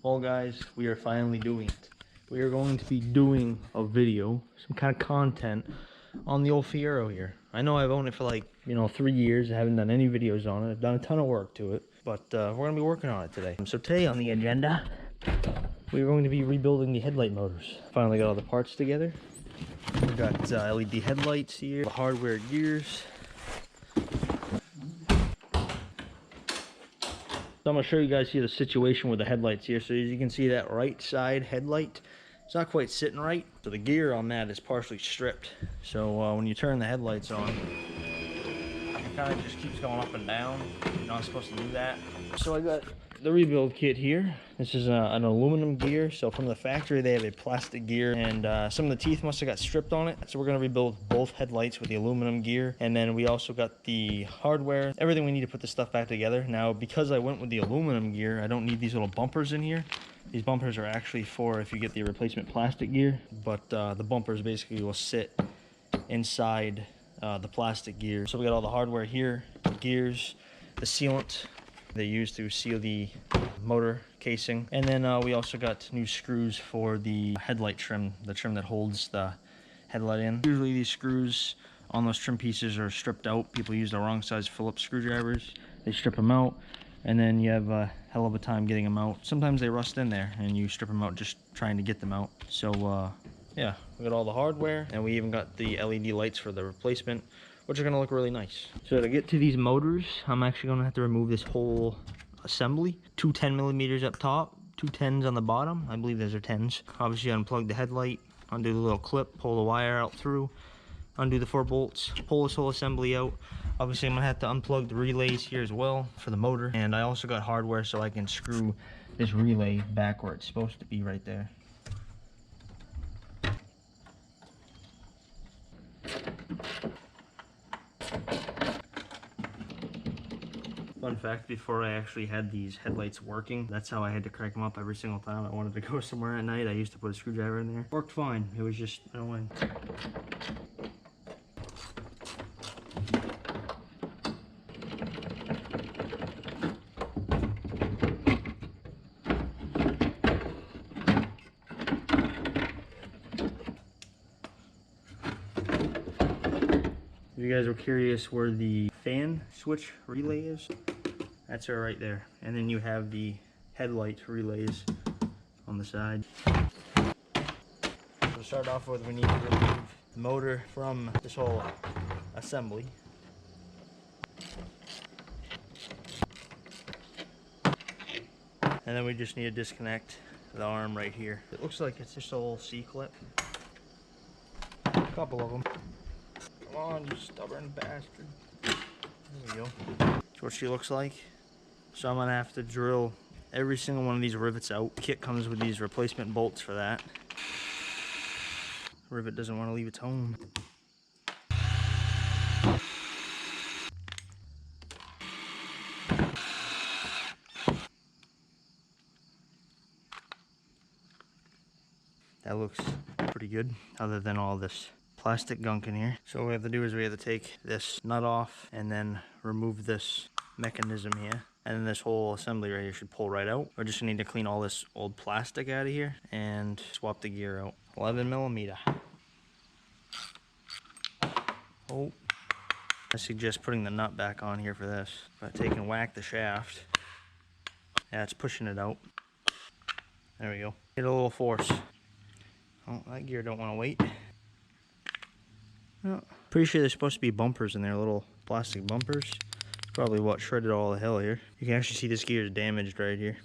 Well guys, we are finally doing it. We are going to be doing a video, some kind of content on the old Fiero here. I know I've owned it for like, 3 years. I haven't done any videos on it. I've done a ton of work to it, but we're going to be working on it today. So today on the agenda, we're going to be rebuilding the headlight motors. Finally got all the parts together. We got LED headlights here, the hardware gears. So I'm going to show you guys here the situation with the headlights here. So as you can see, that right side headlight, it's not quite sitting right. So the gear on that is partially stripped. So when you turn the headlights on, it kind of just keeps going up and down. You're not supposed to do that. So I got the rebuild kit here. This is an aluminum gear. So from the factory, they have a plastic gear, and some of the teeth must have got stripped on it. So we're going to rebuild both headlights with the aluminum gear. And then we also got the hardware, everything we need to put this stuff back together. Now, because I went with the aluminum gear, I don't need these little bumpers in here. These bumpers are actually for if you get the replacement plastic gear, but the bumpers basically will sit inside the plastic gear. So we got all the hardware here, the gears, the sealant they use to seal the motor casing, and then we also got new screws for the headlight trim, the trim that holds the headlight in. Usually these screws on those trim pieces are stripped out. People use the wrong size Phillips screwdrivers. They strip them out, and then you have a hell of a time getting them out. Sometimes they rust in there, and you strip them out just trying to get them out. So yeah, we got all the hardware, and we even got the LED lights for the replacement, which are going to look really nice. So to get to these motors, I'm actually going to have to remove this whole assembly. Two 10mm up top, two 10s on the bottom. I believe those are 10s. Obviously unplug the headlight, undo the little clip, pull the wire out through, undo the 4 bolts, pull this whole assembly out. Obviously I'm going to have to unplug the relays here as well for the motor. And I also got hardware so I can screw this relay back where it's supposed to be right there. Fun fact, before I actually had these headlights working, that's how I had to crank them up every single time I wanted to go somewhere at night. I used to put a screwdriver in there. Worked fine. It was just annoying. If you guys were curious where the fan switch relay is, that's her right there. And then you have the headlight relays on the side. To start off with, we need to remove the motor from this whole assembly. And then we just need to disconnect the arm right here. It looks like it's just a little C-clip. A couple of them. Come on, you stubborn bastard. There we go. That's what she looks like. So I'm gonna have to drill every single one of these rivets out. The kit comes with these replacement bolts for that. The rivet doesn't want to leave its home. That looks pretty good, other than all this plastic gunk in here. So what we have to do is we have to take this nut off and then remove this mechanism here. And then this whole assembly right here should pull right out. We're just gonna need to clean all this old plastic out of here and swap the gear out. 11mm. Oh, I suggest putting the nut back on here for this. But take and whack the shaft. Yeah, it's pushing it out. There we go. Get a little force. Oh, that gear don't want to wait. Oh, pretty sure there's supposed to be bumpers in there, little plastic bumpers. Probably what shredded all the hell here. You can actually see this gear is damaged right here.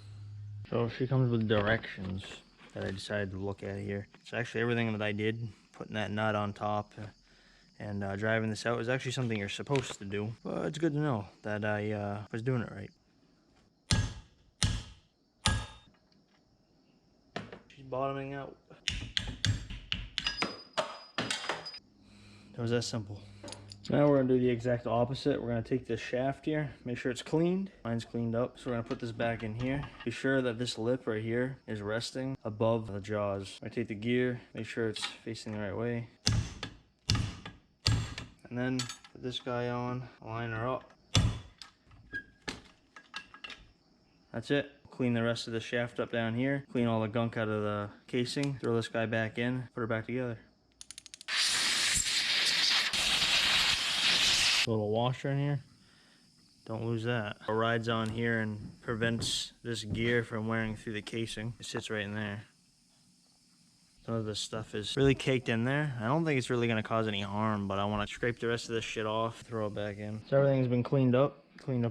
So she comes with directions that I decided to look at here. So actually everything that I did, putting that nut on top and driving this out, is actually something you're supposed to do. But it's good to know that I was doing it right. She's bottoming out. It was that simple. So now we're gonna do the exact opposite. We're gonna take this shaft here, make sure it's cleaned. Mine's cleaned up, so we're gonna put this back in here. Be sure that this lip right here is resting above the jaws. I take the gear, make sure it's facing the right way. And then put this guy on, line her up. That's it. clean the rest of the shaft up down here, clean all the gunk out of the casing, throw this guy back in, put it back together. A little washer in here. Don't lose that. It rides on here and prevents this gear from wearing through the casing. It sits right in there. Some of this stuff is really caked in there. I don't think it's really gonna cause any harm, but I wanna scrape the rest of this shit off, throw it back in. So everything's been cleaned up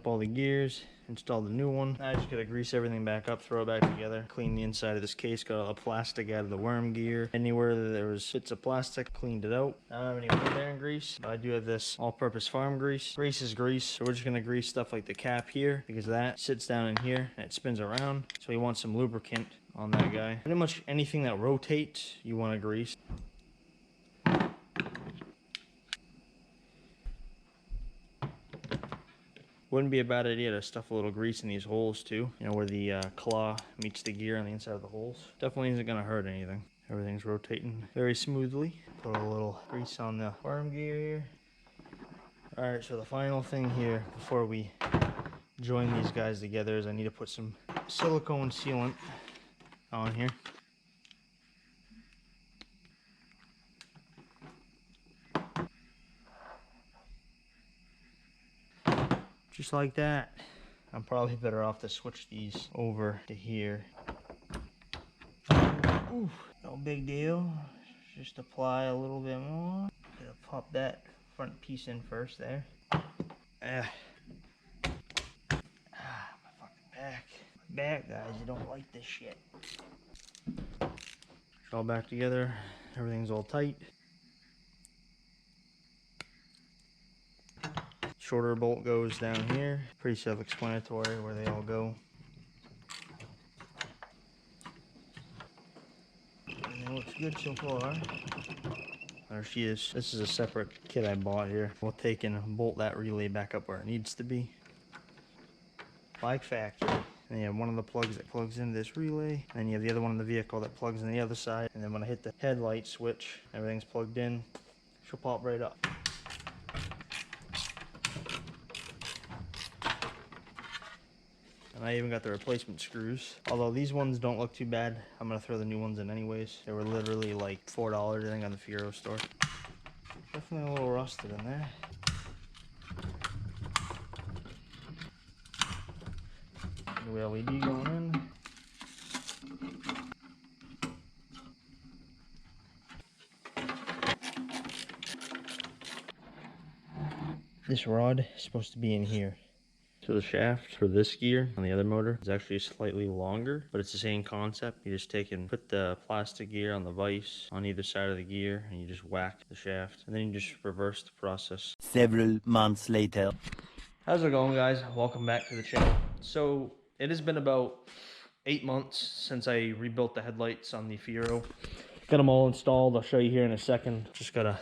all the gears, installed the new one. Now I just gotta grease everything back up, throw it back together, clean the inside of this case, got all the plastic out of the worm gear. Anywhere that there was bits of plastic, cleaned it out. I don't have any wood bearing grease, but I do have this all-purpose farm grease. Grease is grease, so we're just gonna grease stuff like the cap here, because that sits down in here and it spins around. So you want some lubricant on that guy. Pretty much anything that rotates, you want to grease. Wouldn't be a bad idea to stuff a little grease in these holes too, you know, where the claw meets the gear on the inside of the holes. Definitely isn't gonna hurt anything. Everything's rotating very smoothly. Put a little grease on the worm gear here. All right, so the final thing here before we join these guys together is I need to put some silicone sealant on here. Just like that. I'm probably better off to switch these over to here. Ooh, no big deal. Just apply a little bit more. Gonna pop that front piece in first there. My fucking back. My back, guys, you don't like this shit. It's all back together. Everything's all tight. Shorter bolt goes down here. Pretty self-explanatory where they all go. And it looks good so far. There she is. This is a separate kit I bought here. We'll take and bolt that relay back up where it needs to be. Like factory. And you have one of the plugs that plugs into this relay. And you have the other one in the vehicle that plugs in the other side. And then when I hit the headlight switch, everything's plugged in. She'll pop right up. And I even got the replacement screws. Although these ones don't look too bad, I'm gonna throw the new ones in anyways. They were literally like $4, I think, on the Fiero store. Definitely a little rusted in there. New LED going in. This rod is supposed to be in here. So the shaft for this gear on the other motor is actually slightly longer, but it's the same concept. You just take and put the plastic gear on the vise on either side of the gear, and you just whack the shaft, and then you just reverse the process. Several months later. How's it going, guys? Welcome back to the channel. So it has been about 8 months since I rebuilt the headlights on the Fiero. Got them all installed. I'll show you here in a second. Just gotta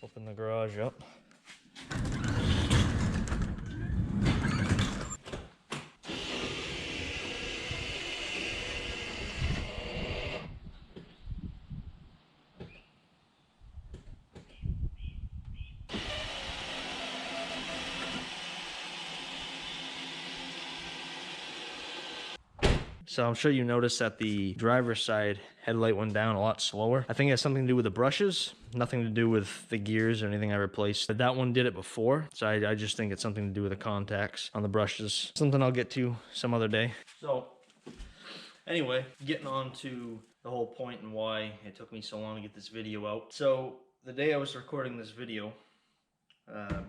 open the garage up. So I'm sure you noticed that the driver's side headlight went down a lot slower. I think it has something to do with the brushes, nothing to do with the gears or anything I replaced. But that one did it before, so I just think it's something to do with the contacts on the brushes. Something I'll get to some other day. So anyway, getting on to the whole point and why it took me so long to get this video out. So the day I was recording this video,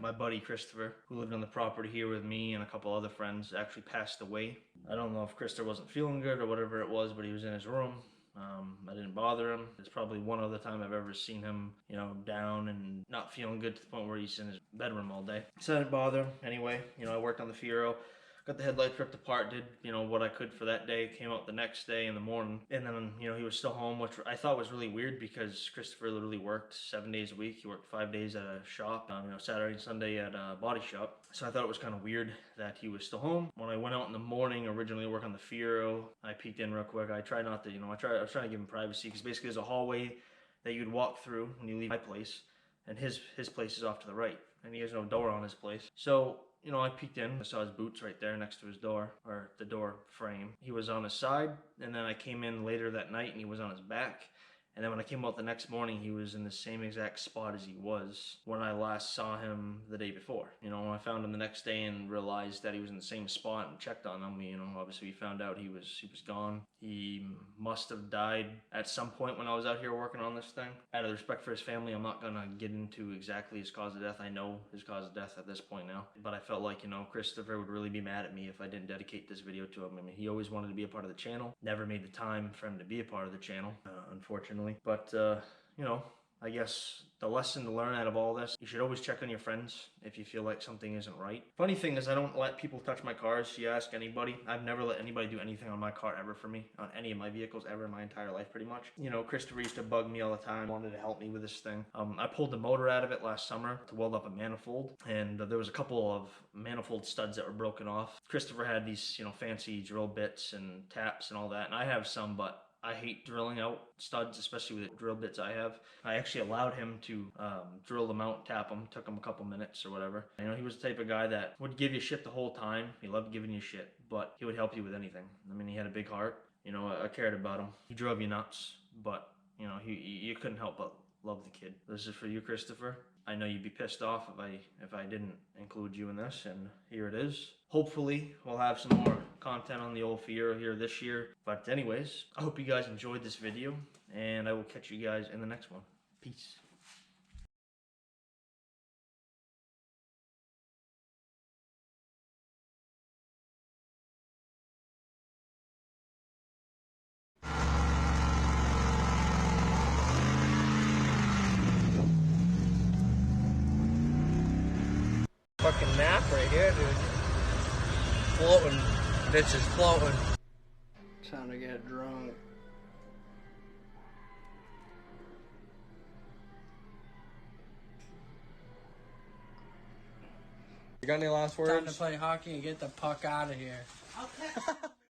my buddy Christopher, who lived on the property here with me and a couple other friends, actually passed away. I don't know if Christopher wasn't feeling good or whatever it was, but he was in his room. I didn't bother him. It's probably one other time I've ever seen him, you know, down and not feeling good to the point where he's in his bedroom all day. So I didn't bother him. Anyway, you know, I worked on the Fiero. Got the headlights ripped apart, did, you know, what I could for that day, came out the next day in the morning, and then, you know, he was still home, which I thought was really weird because Christopher literally worked 7 days a week. He worked 5 days at a shop, you know, Saturday and Sunday at a body shop. So I thought it was kind of weird that he was still home. When I went out in the morning, originally to work on the Fiero, I peeked in real quick. I tried not to, you know, I was trying to give him privacy because basically there's a hallway that you'd walk through when you leave my place, and his place is off to the right, and he has no door on his place. So you know, I peeked in. I saw his boots right there next to his door, or the door frame. He was on his side, and then I came in later that night and he was on his back. And then when I came out the next morning, he was in the same exact spot as he was when I last saw him the day before. You know, when I found him the next day and realized that he was in the same spot and checked on him, you know, obviously we found out he was gone. He must have died at some point when I was out here working on this thing. Out of respect for his family, I'm not gonna get into exactly his cause of death. I know his cause of death at this point now. But I felt like, you know, Christopher would really be mad at me if I didn't dedicate this video to him. I mean, he always wanted to be a part of the channel. Never made the time for him to be a part of the channel, unfortunately. But, you know, I guess the lesson to learn out of all this, you should always check on your friends if you feel like something isn't right. Funny thing is, I don't let people touch my cars. You ask anybody, I've never let anybody do anything on my car ever for me, on any of my vehicles ever in my entire life pretty much. You know, Christopher used to bug me all the time, wanted to help me with this thing. I pulled the motor out of it last summer to weld up a manifold, and there was a couple of manifold studs that were broken off. Christopher had these, you know, fancy drill bits and taps and all that, and I have some, but I hate drilling out studs, especially with the drill bits I have. I actually allowed him to drill them out, tap them. Took him a couple minutes or whatever. You know, he was the type of guy that would give you shit the whole time. He loved giving you shit, but he would help you with anything. I mean, he had a big heart. You know, I cared about him. He drove you nuts, but, you know, you couldn't help but love the kid. This is for you, Christopher. I know you'd be pissed off if I didn't include you in this, and here it is. Hopefully, we'll have some more content on the old Fiero here this year. But anyways, I hope you guys enjoyed this video, and I will catch you guys in the next one. Peace. Fucking nap right here, dude. Floating. Bitch is floating. Time to get drunk. You got any last words? Time to play hockey and get the puck out of here. Okay.